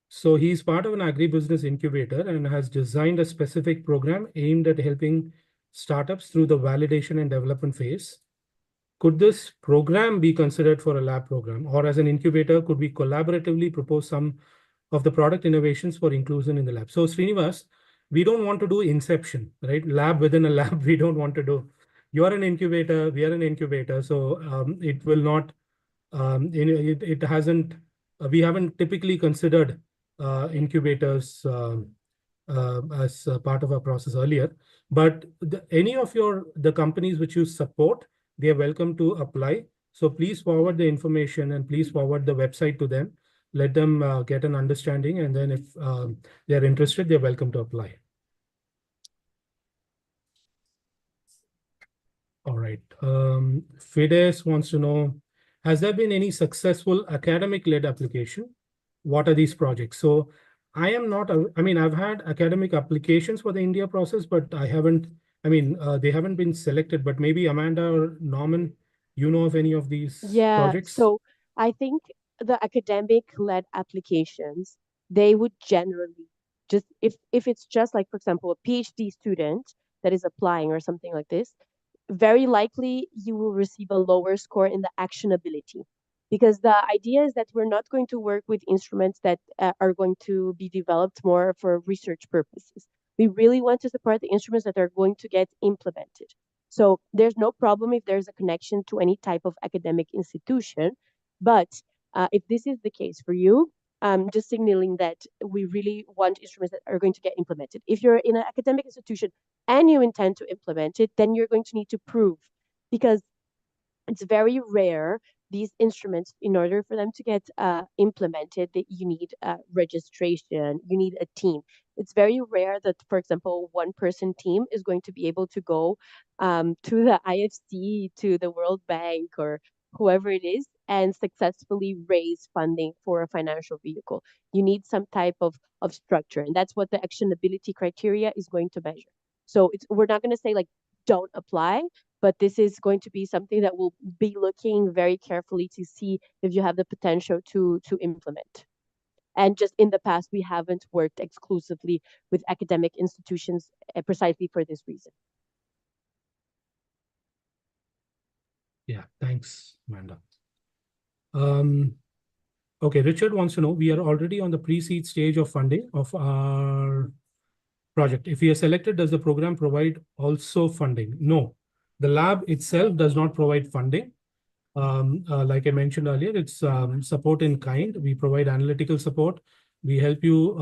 so he's part of an agribusiness incubator and has designed a specific program aimed at helping startups through the validation and development phase. Could this program be considered for a lab program, or as an incubator, could we collaboratively propose some of the product innovations for inclusion in the lab? So Srinivas, we don't want to do inception, right? Lab within a lab, we don't want to do. You're an incubator, we are an incubator. So it will not, it hasn't, we haven't typically considered incubators as part of our process earlier. But any of the companies which you support, they are welcome to apply. So please forward the information and please forward the website to them. Let them get an understanding. And then if they're interested, they're welcome to apply. All right. Fides wants to know, has there been any successful academic-led application? What are these projects? So I am not, I mean, I've had academic applications for the India process, but I haven't, I mean, they haven't been selected, but maybe Amanda or Norman, you know of any of these projects? So I think the academic-led applications, they would generally just, if it's just like, for example, a PhD student that is applying or something like this, very likely you will receive a lower score in the actionability. Because the idea is that we're not going to work with instruments that are going to be developed more for research purposes. We really want to support the instruments that are going to get implemented. So there's no problem if there's a connection to any type of academic institution. But if this is the case for you, just signaling that we really want instruments that are going to get implemented. If you're in an academic institution and you intend to implement it, then you're going to need to prove, because it's very rare, these instruments, in order for them to get implemented, that you need registration, you need a team. It's very rare that, for example, one-person team is going to be able to go to the IFC, to the World Bank, or whoever it is, and successfully raise funding for a financial vehicle. You need some type of structure, and that's what the actionability criteria is going to measure. So we're not going to say, like, don't apply, but this is going to be something that we'll be looking very carefully to see if you have the potential to implement. And just in the past, we haven't worked exclusively with academic institutions precisely for this reason. Yeah, thanks, Amanda. Okay, Richard wants to know, we are already on the pre-seed stage of funding of our project. If we are selected, does the program provide also funding? No, the lab itself does not provide funding. Like I mentioned earlier, it's support in kind. We provide analytical support. We help you,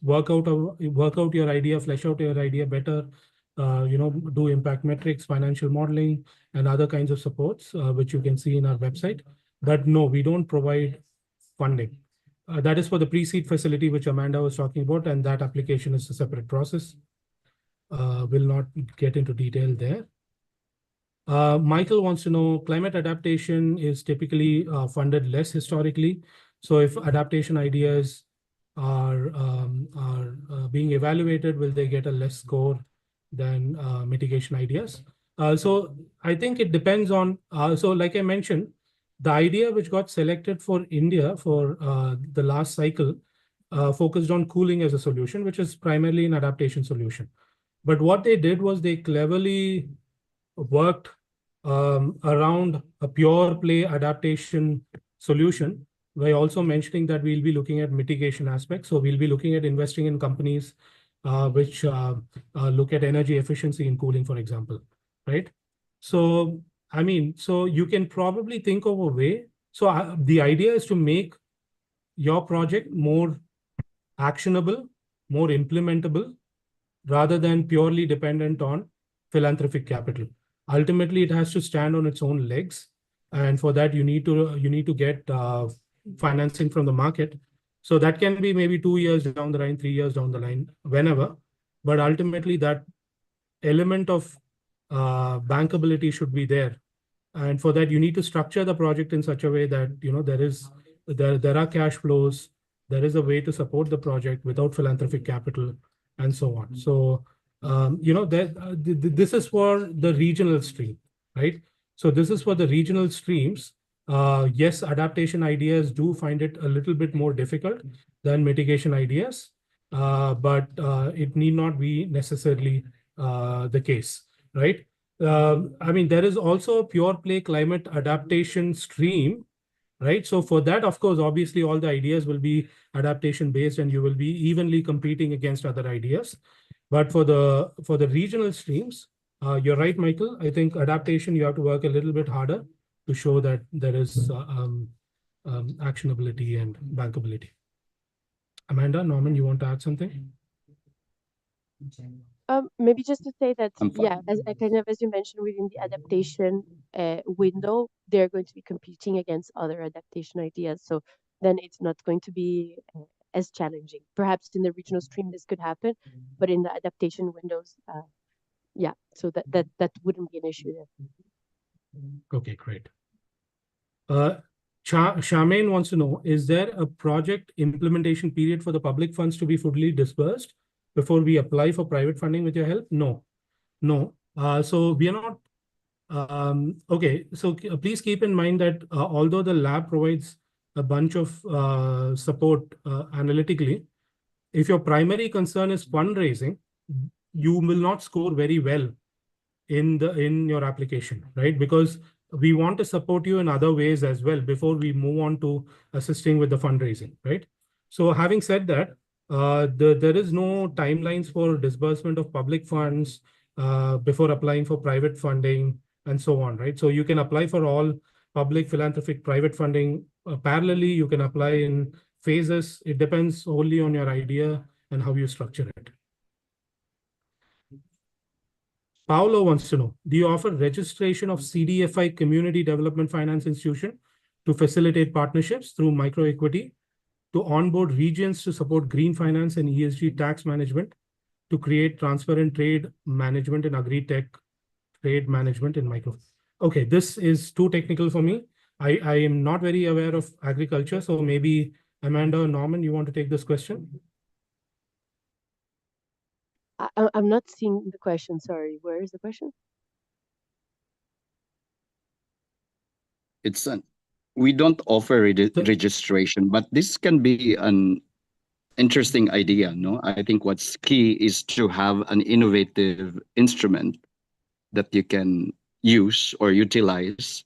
work out your idea, flesh out your idea better, do impact metrics, financial modeling, and other kinds of supports, which you can see in our website. But no, we don't provide funding. That is for the pre-seed facility, which Amanda was talking about, and that application is a separate process. Will not get into detail there. Michael wants to know, climate adaptation is typically funded less historically. So if adaptation ideas are being evaluated, will they get a less score than mitigation ideas? So I think it depends on, so like I mentioned, the idea which got selected for India for the last cycle focused on cooling as a solution, which is primarily an adaptation solution. But what they did was they cleverly worked around a pure play adaptation solution by also mentioning that we'll be looking at mitigation aspects. So we'll be looking at investing in companies which look at energy efficiency in cooling, for example, right? So, I mean, so you can probably think of a way. So the idea is to make your project more actionable, more implementable, rather than purely dependent on philanthropic capital. Ultimately, it has to stand on its own legs, and for that you need to get financing from the market. So that can be maybe 2 years down the line, 3 years down the line, whenever. But ultimately, that element of bankability should be there, and for that you need to structure the project in such a way that there are cash flows, there is a way to support the project without philanthropic capital, and so on. So this is for the regional stream, right? So this is for the regional streams. Yes, adaptation ideas do find it a little bit more difficult than mitigation ideas, but it need not be necessarily the case, right? I mean, there is also a pure play climate adaptation stream, right? So for that, of course, obviously, all the ideas will be adaptation based, and you will be evenly competing against other ideas. But for the regional streams, you're right, Michael. I think adaptation, you have to work a little bit harder to show that there is actionability and bankability. Amanda, Norman, you want to add something? Maybe just to say that, I'm fine. yeah, as you mentioned, within the adaptation window, they're going to be competing against other adaptation ideas. So then it's not going to be as challenging. Perhaps in the regional stream this could happen, but in the adaptation windows, yeah, so that wouldn't be an issue there. Okay, great. Charmaine wants to know, is there a project implementation period for the public funds to be fully disbursed before we apply for private funding with your help? No. So we are not. Okay, so please keep in mind that although the lab provides a bunch of support analytically, if your primary concern is fundraising, you will not score very well in your application, right? Because we want to support you in other ways as well before we move on to assisting with the fundraising, right? So having said that, there is no timelines for disbursement of public funds before applying for private funding and so on, right? So you can apply for all public, philanthropic, private funding parallelly. You can apply in phases. It depends only on your idea and how you structure it. Paolo wants to know, do you offer registration of CDFI Community Development Finance Institution to facilitate partnerships through microequity, to onboard regions to support green finance and ESG tax management, to create transparent trade management and agri-tech trade management in micro? Okay, this is too technical for me. I am not very aware of agriculture, so maybe Amanda or Norman, you want to take this question? I'm not seeing the question. Sorry, where is the question? We don't offer registration, but this can be an interesting idea, no? I think what's key is to have an innovative instrument that you can use or utilize,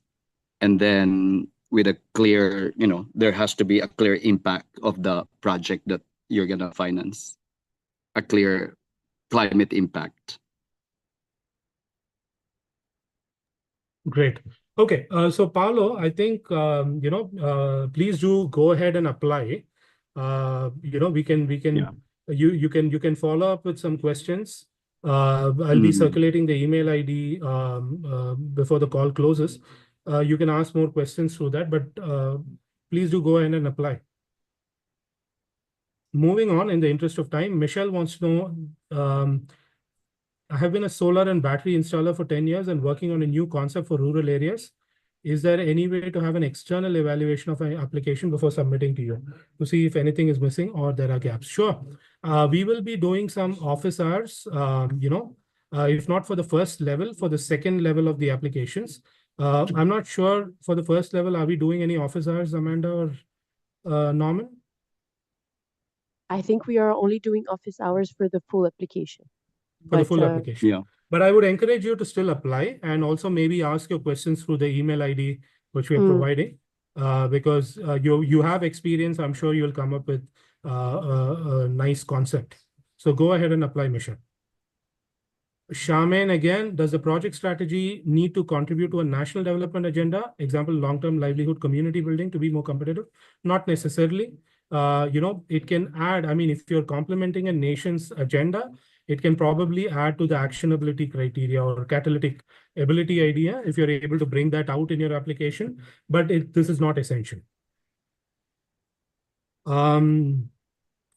and then with a clear, there has to be a clear impact of the project that you're gonna finance, a clear climate impact. Great. Okay, so Paolo, I think please do go ahead and apply. We can you can follow up with some questions. I'll be circulating the email ID before the call closes. You can ask more questions through that, but please do go ahead and apply. Moving on, in the interest of time, Michelle wants to know, I have been a solar and battery installer for 10 years and working on a new concept for rural areas. Is there any way to have an external evaluation of an application before submitting to you to see if anything is missing or there are gaps? Sure. We will be doing some office hours, if not for the first level, for the second level of the applications. I'm not sure for the first level, are we doing any office hours, Amanda or Norman? I think we are only doing office hours for the full application. For the But, full application. Yeah. But I would encourage you to still apply and also maybe ask your questions through the email ID which we are providing, because you have experience. I'm sure you'll come up with a nice concept. So go ahead and apply, Misha. Charmaine, again, does the project strategy need to contribute to a national development agenda? Example, long-term livelihood community building to be more competitive? Not necessarily. It can add, I mean, if you're complementing a nation's agenda, it can probably add to the actionability criteria or catalytic ability idea if you're able to bring that out in your application, but this is not essential.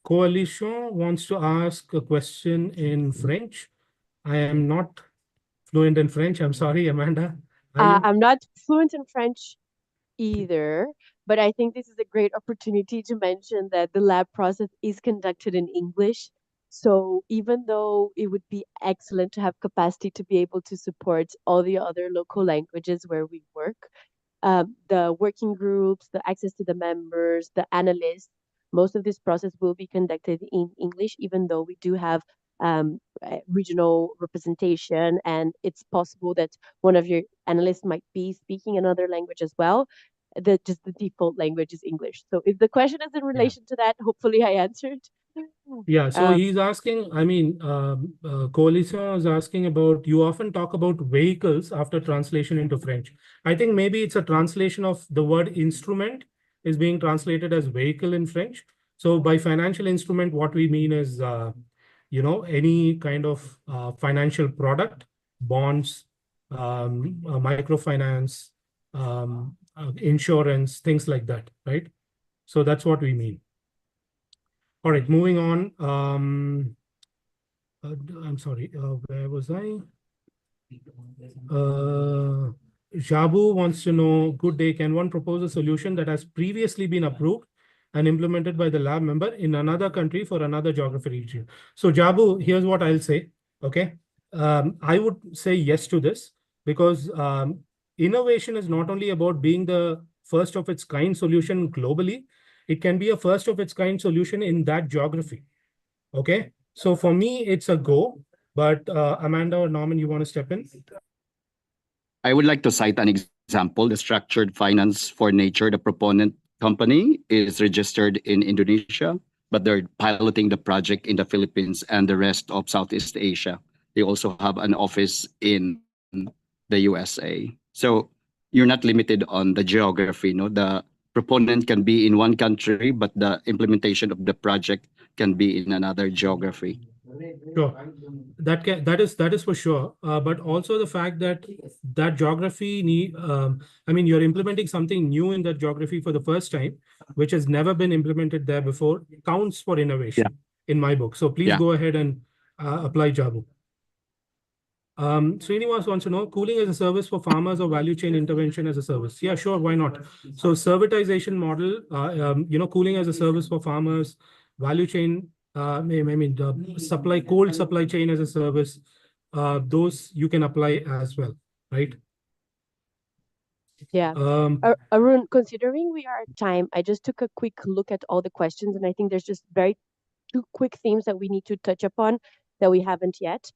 Coalition wants to ask a question in French. I am not fluent in French. I'm sorry, Amanda. I'm not fluent in French either, but I think this is a great opportunity to mention that the lab process is conducted in English. So even though it would be excellent to have capacity to be able to support all the other local languages where we work, the working groups, the access to the members, the analysts, most of this process will be conducted in English, even though we do have regional representation, and it's possible that one of your analysts might be speaking another language as well. The default language is English. So if the question is in relation to that, hopefully I answered. Yeah, so he's asking, I mean, Coalition is asking about, you often talk about vehicles after translation into French. I think maybe it's a translation of the word instrument is being translated as vehicle in French. So by financial instrument, what we mean is, any kind of financial product, bonds, microfinance, insurance, things like that, right? So that's what we mean. All right, moving on. I'm sorry, where was I? Jabu wants to know, good day, can one propose a solution that has previously been approved and implemented by the lab member in another country for another geography region? So Jabu, here's what I'll say, okay? I would say yes to this because innovation is not only about being the first of its kind solution globally, it can be a first of its kind solution in that geography, okay? So for me, it's a go, but Amanda or Norman, you want to step in? I would like to cite an example. The Structured Finance for Nature, the proponent company, is registered in Indonesia, but they're piloting the project in the Philippines and the rest of Southeast Asia. They also have an office in the USA. So you're not limited on the geography. The proponent can be in one country, but the implementation of the project can be in another geography. Sure, that is for sure. But also the fact that geography you're implementing something new in that geography for the first time, which has never been implemented there before, counts for innovation in my book. So please go ahead and apply Jabu. Srinivas wants to know, cooling as a service for farmers or value chain intervention as a service? Yeah, sure, why not? So servitization model, cooling as a service for farmers, value chain, the cold supply chain as a service, those you can apply as well, right? Yeah. Arun, considering we are at time, I just took a quick look at all the questions, and I think there's just two quick themes that we need to touch upon that we haven't yet.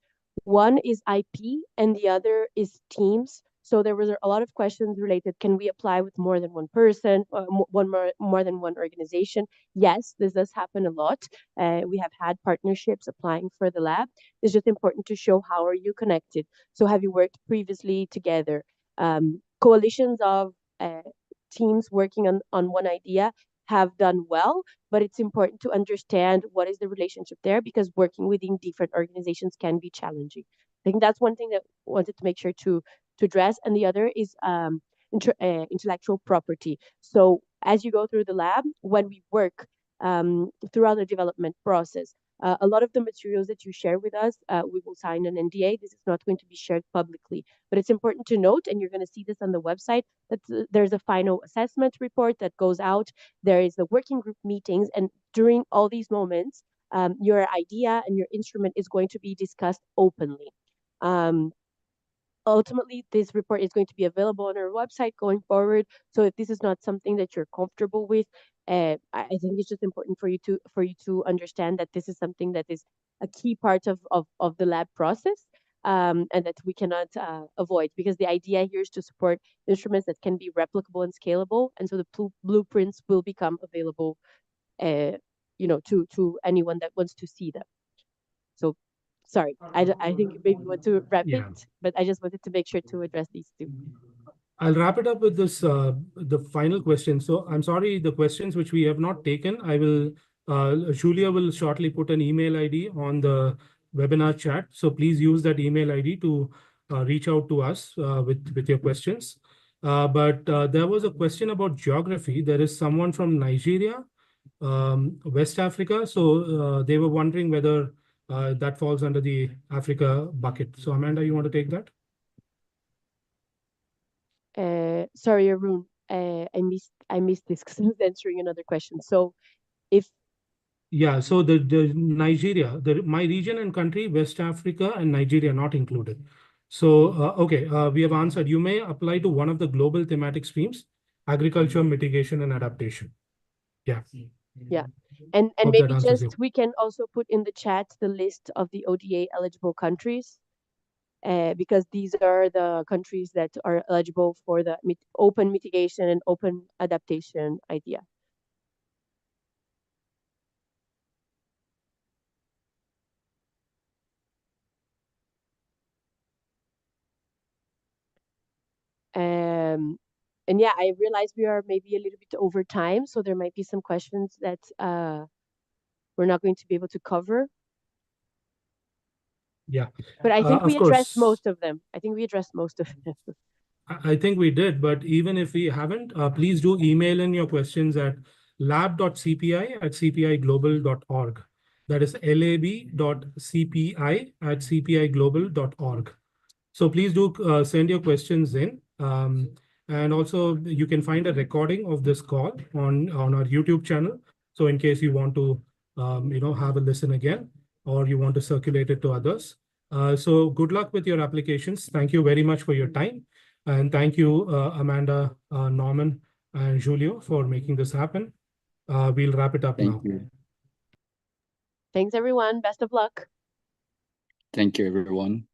One is IP and the other is teams. So there was a lot of questions related. Can we apply with more than one person, more than one organization? Yes, this does happen a lot. We have had partnerships applying for the lab. It's just important to show how are you connected. So have you worked previously together? Coalitions of teams working on one idea have done well, but it's important to understand what is the relationship there because working within different organizations can be challenging. I think that's one thing that I wanted to make sure to address. And the other is intellectual property. So as you go through the lab, when we work throughout the development process, A lot of the materials that you share with us, we will sign an NDA. This is not going to be shared publicly, but it's important to note, and you're going to see this on the website, that there's a final assessment report that goes out. There is the working group meetings, and during all these moments, your idea and your instrument is going to be discussed openly. Ultimately, this report is going to be available on our website going forward. So if this is not something that you're comfortable with, I think it's just important for you to understand that this is something that is a key part of the lab process, and that we cannot avoid, because the idea here is to support instruments that can be replicable and scalable, and so the blueprints will become available, to anyone that wants to see them. So. Sorry, I think maybe you want to wrap Yeah. it, but I just wanted to make sure to address these two. I'll wrap it up with this, the final question. So I'm sorry, the questions which we have not taken, Julia will shortly put an email ID on the webinar chat. So please use that email ID to reach out to us with your questions. But there was a question about geography. There is someone from Nigeria, West Africa. So they were wondering whether that falls under the Africa bucket. So Amanda, you want to take that? Sorry, Arun, I missed this because I was answering another question. So Yeah, so the Nigeria, my region and country, West Africa and Nigeria not included. So, okay, we have answered. You may apply to one of the global thematic streams, agriculture, mitigation, and adaptation. Yeah. Yeah. And Hope maybe that answers just you. we can also put in the chat the list of the ODA eligible countries, because these are the countries that are eligible for the open mitigation and open adaptation idea. And yeah, I realize we are maybe a little bit over time, so there might be some questions that we're not going to be able to cover. Yeah. But I think Of we addressed course. most of them. I think we addressed most of them. I think we did, but even if we haven't, please do email in your questions at lab.cpi@cpiglobal.org. That is lab.cpi@cpiglobal.org. So please do send your questions in. And also you can find a recording of this call on our YouTube channel. So in case you want to, have a listen again, or you want to circulate it to others. So good luck with your applications. Thank you very much for your time. And thank you, Amanda, Norman, and Julio for making this happen. We'll wrap it up now. Thank you. Thanks, everyone. Best of luck. Thank you, everyone.